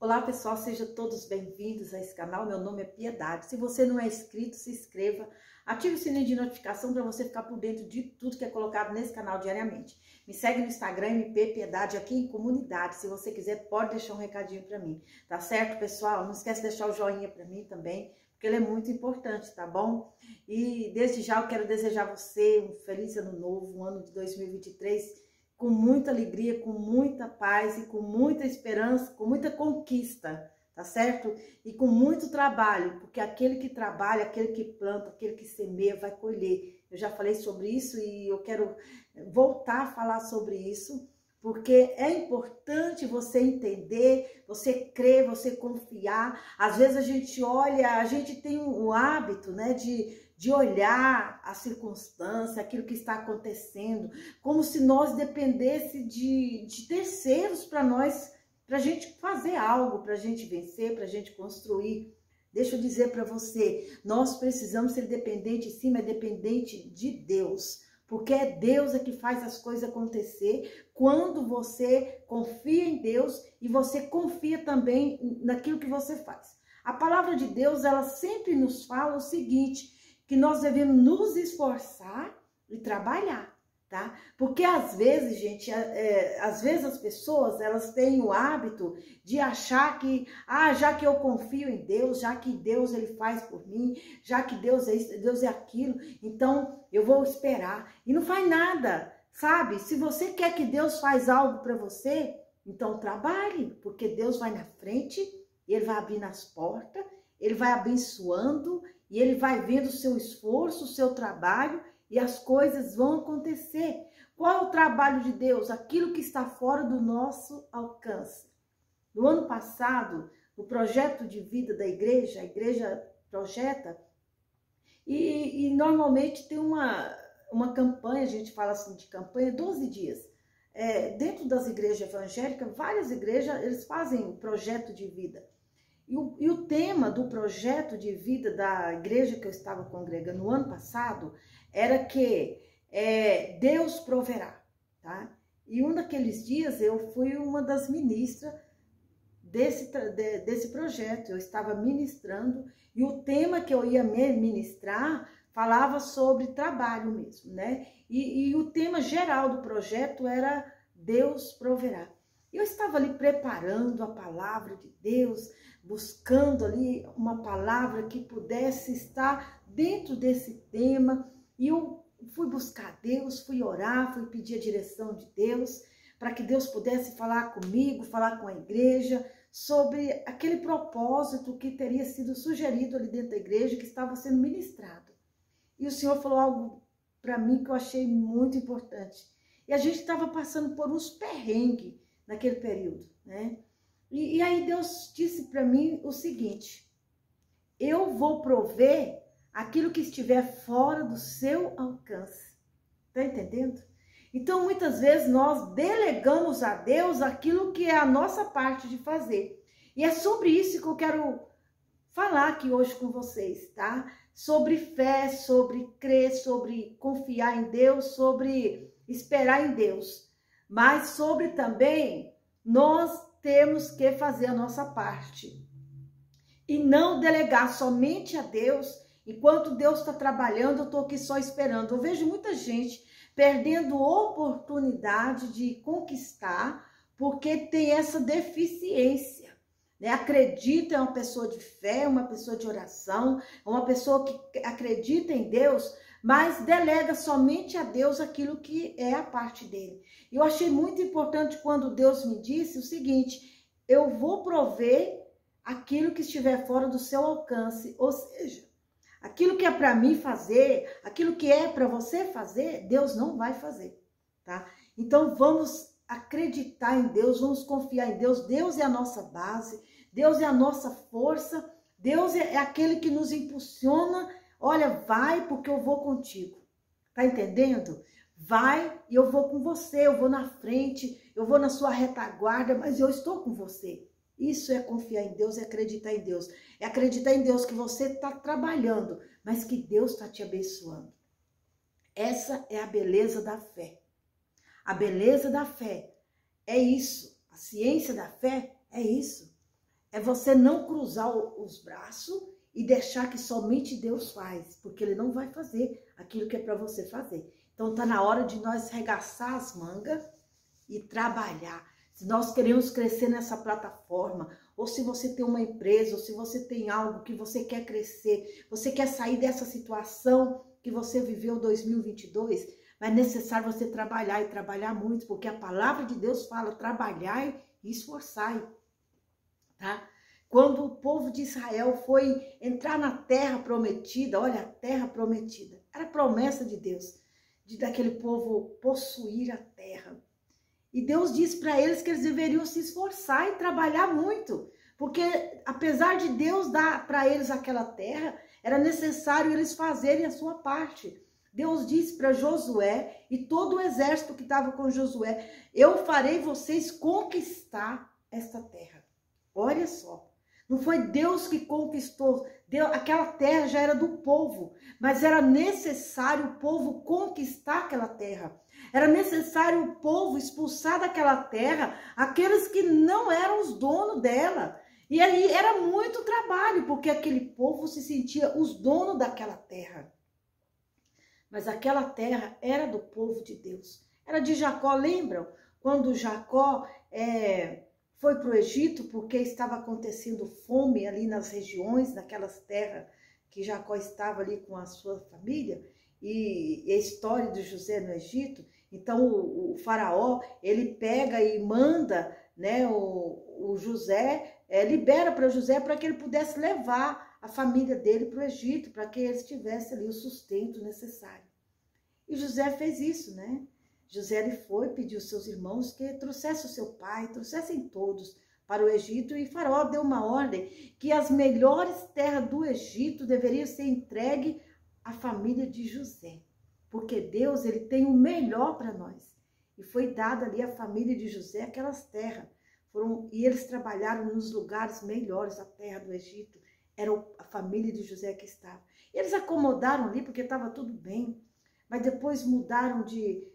Olá pessoal, sejam todos bem-vindos a esse canal. Meu nome é Piedade. Se você não é inscrito, se inscreva, ative o sininho de notificação para você ficar por dentro de tudo que é colocado nesse canal diariamente. Me segue no Instagram, MP Piedade, aqui em comunidade. Se você quiser, pode deixar um recadinho para mim, tá certo, pessoal? Não esquece de deixar o joinha para mim também, porque ele é muito importante, tá bom? E desde já eu quero desejar a você um feliz ano novo, um ano de 2023, com muita alegria, com muita paz e com muita esperança, com muita conquista, tá certo? E com muito trabalho, porque aquele que trabalha, aquele que planta, aquele que semeia vai colher. Eu já falei sobre isso e eu quero voltar a falar sobre isso, porque é importante você entender, você crer, você confiar. Às vezes a gente olha, a gente tem o hábito, né, de olhar a circunstância, aquilo que está acontecendo, como se nós dependesse de terceiros para nós, para a gente fazer algo, para a gente vencer, para a gente construir. Deixa eu dizer para você, nós precisamos ser dependentes, sim, mas dependente de Deus, porque é Deus que faz as coisas acontecer quando você confia em Deus e você confia também naquilo que você faz. A palavra de Deus, ela sempre nos fala o seguinte, que nós devemos nos esforçar e trabalhar, tá? Porque às vezes, gente, às vezes as pessoas, elas têm o hábito de achar que, já que eu confio em Deus, já que Deus ele faz por mim, já que Deus é isso, Deus é aquilo, então eu vou esperar. E não faz nada, sabe? Se você quer que Deus faz algo para você, então trabalhe, porque Deus vai na frente, Ele vai abrindo as portas, Ele vai abençoando, e Ele vai vendo o seu esforço, o seu trabalho, e as coisas vão acontecer. Qual é o trabalho de Deus? Aquilo que está fora do nosso alcance. No ano passado, no projeto de vida da igreja, a igreja projeta, e normalmente tem uma campanha, a gente fala assim de campanha, 12 dias. Dentro das igrejas evangélicas, várias igrejas, eles fazem o projeto de vida. E o tema do projeto de vida da igreja que eu estava congregando no ano passado era que Deus proverá, tá? E um daqueles dias eu fui uma das ministras desse projeto, eu estava ministrando e o tema que eu ia ministrar falava sobre trabalho mesmo, né? E o tema geral do projeto era Deus proverá. Eu estava ali preparando a palavra de Deus, buscando ali uma palavra que pudesse estar dentro desse tema. E eu fui buscar Deus, fui orar, fui pedir a direção de Deus, para que Deus pudesse falar comigo, falar com a igreja, sobre aquele propósito que teria sido sugerido ali dentro da igreja, que estava sendo ministrado. E o Senhor falou algo para mim que eu achei muito importante. E a gente estava passando por uns perrengues naquele período, né? E aí Deus disse para mim o seguinte, eu vou prover aquilo que estiver fora do seu alcance. Tá entendendo? Então, muitas vezes nós delegamos a Deus aquilo que é a nossa parte de fazer. E é sobre isso que eu quero falar aqui hoje com vocês, tá? Sobre fé, sobre crer, sobre confiar em Deus, sobre esperar em Deus. Mas sobre também, nós temos que fazer a nossa parte. E não delegar somente a Deus, enquanto Deus está trabalhando, eu estou aqui só esperando. Eu vejo muita gente perdendo oportunidade de conquistar, porque tem essa deficiência. Né? Acredita, é uma pessoa de fé, uma pessoa de oração, uma pessoa que acredita em Deus, mas delega somente a Deus aquilo que é a parte dele. Eu achei muito importante quando Deus me disse o seguinte, eu vou prover aquilo que estiver fora do seu alcance, ou seja, aquilo que é para mim fazer, aquilo que é para você fazer, Deus não vai fazer, tá? Então vamos acreditar em Deus, vamos confiar em Deus, Deus é a nossa base, Deus é a nossa força, Deus é aquele que nos impulsiona. Olha, vai porque eu vou contigo. Tá entendendo? Vai e eu vou com você, eu vou na frente, eu vou na sua retaguarda, mas eu estou com você. Isso é confiar em Deus, é acreditar em Deus. É acreditar em Deus que você está trabalhando, mas que Deus está te abençoando. Essa é a beleza da fé. A beleza da fé é isso. A ciência da fé é isso. é você não cruzar os braços e deixar que somente Deus faz, porque Ele não vai fazer aquilo que é para você fazer. Então tá na hora de nós regaçar as mangas e trabalhar. Se nós queremos crescer nessa plataforma, ou se você tem uma empresa, ou se você tem algo que você quer crescer, você quer sair dessa situação que você viveu em 2022, é necessário você trabalhar e trabalhar muito, porque a palavra de Deus fala trabalhar e esforçar, tá? Quando o povo de Israel foi entrar na terra prometida, olha, a terra prometida, era promessa de Deus, daquele povo possuir a terra. E Deus disse para eles que eles deveriam se esforçar e trabalhar muito, porque apesar de Deus dar para eles aquela terra, era necessário eles fazerem a sua parte. Deus disse para Josué e todo o exército que estava com Josué, eu farei vocês conquistar esta terra. Olha só. Não foi Deus que conquistou, aquela terra já era do povo, mas era necessário o povo conquistar aquela terra. Era necessário o povo expulsar daquela terra aqueles que não eram os donos dela. E aí era muito trabalho, porque aquele povo se sentia os donos daquela terra. Mas aquela terra era do povo de Deus. Era de Jacó, lembram? Quando Jacó foi para o Egito, porque estava acontecendo fome ali nas regiões, naquelas terras que Jacó estava ali com a sua família, e a história de José no Egito. Então o faraó, ele pega e manda, né, o José, libera para José para que ele pudesse levar a família dele para o Egito, para que eles tivessem ali o sustento necessário. E José fez isso, né? José ele foi, pediu aos seus irmãos que trouxessem o seu pai, trouxessem todos para o Egito, e Faraó deu uma ordem que as melhores terras do Egito deveriam ser entregues à família de José, porque Deus ele tem o melhor para nós. E foi dada ali à família de José aquelas terras, e eles trabalharam nos lugares melhores da terra do Egito, era a família de José que estava. E eles acomodaram ali porque estava tudo bem, mas depois mudaram de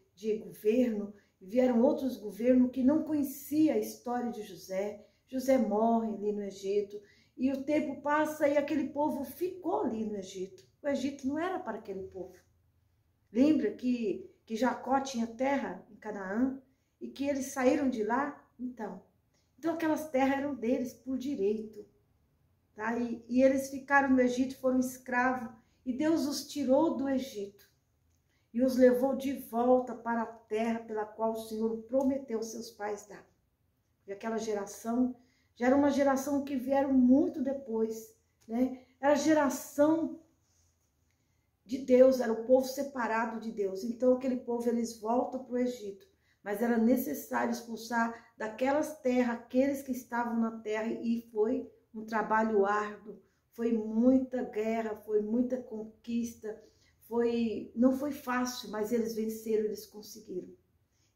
governo, vieram outros governos que não conheciam a história de José. José morre ali no Egito, e o tempo passa e aquele povo ficou ali no Egito. O Egito não era para aquele povo. Lembra que Jacó tinha terra em Canaã e que eles saíram de lá? Então aquelas terras eram deles por direito. Tá? E eles ficaram no Egito, foram escravos, e Deus os tirou do Egito e os levou de volta para a terra pela qual o Senhor prometeu aos seus pais dar. E aquela geração já era uma geração que vieram muito depois, né? Era a geração de Deus, era o povo separado de Deus. Então aquele povo, eles voltam para o Egito, mas era necessário expulsar daquelas terras aqueles que estavam na terra, e foi um trabalho árduo, foi muita guerra, foi muita conquista, não foi fácil, mas eles venceram, eles conseguiram.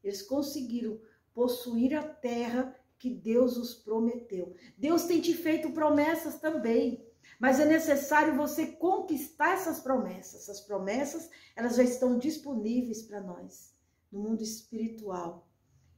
Eles conseguiram possuir a terra que Deus os prometeu. Deus tem te feito promessas também, mas é necessário você conquistar essas promessas. Essas promessas, elas já estão disponíveis para nós no mundo espiritual.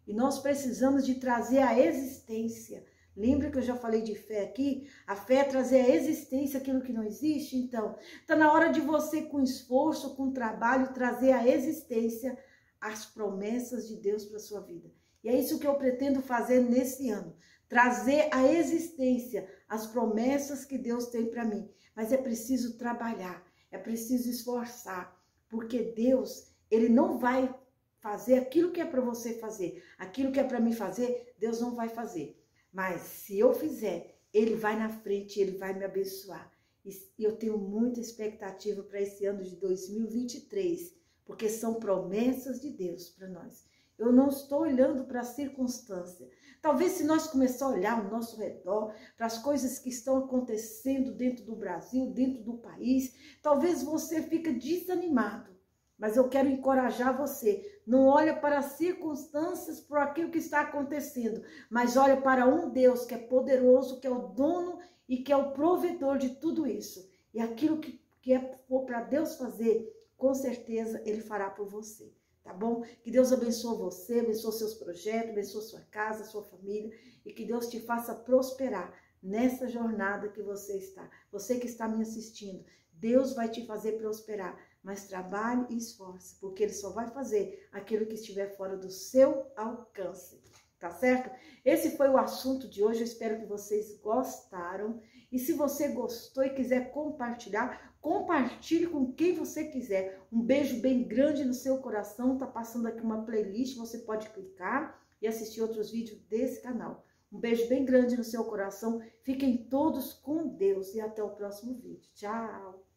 E nós precisamos de trazer à existência. Lembra que eu já falei de fé aqui? A fé é trazer à existência aquilo que não existe. Então, está na hora de você, com esforço, com trabalho, trazer à existência as promessas de Deus para a sua vida. E é isso que eu pretendo fazer nesse ano. Trazer à existência as promessas que Deus tem para mim. Mas é preciso trabalhar, é preciso esforçar. Porque Deus, Ele não vai fazer aquilo que é para você fazer. Aquilo que é para mim fazer, Deus não vai fazer. Mas se eu fizer, Ele vai na frente, Ele vai me abençoar. E eu tenho muita expectativa para esse ano de 2023, porque são promessas de Deus para nós. Eu não estou olhando para a circunstância. Talvez se nós começarmos a olhar ao nosso redor, para as coisas que estão acontecendo dentro do Brasil, dentro do país, talvez você fique desanimado. Mas eu quero encorajar você. Não olha para as circunstâncias, por aquilo que está acontecendo, mas olha para um Deus que é poderoso, que é o dono e que é o provedor de tudo isso. E aquilo que é para Deus fazer, com certeza Ele fará por você. Tá bom? Que Deus abençoe você, abençoe seus projetos, abençoe sua casa, sua família, e que Deus te faça prosperar nessa jornada que você está. Você que está me assistindo, Deus vai te fazer prosperar, mas trabalhe e esforce, porque Ele só vai fazer aquilo que estiver fora do seu alcance, tá certo? Esse foi o assunto de hoje, eu espero que vocês gostaram. E se você gostou e quiser compartilhar, compartilhe com quem você quiser. Um beijo bem grande no seu coração, tá passando aqui uma playlist, você pode clicar e assistir outros vídeos desse canal. Um beijo bem grande no seu coração, fiquem todos com Deus e até o próximo vídeo. Tchau!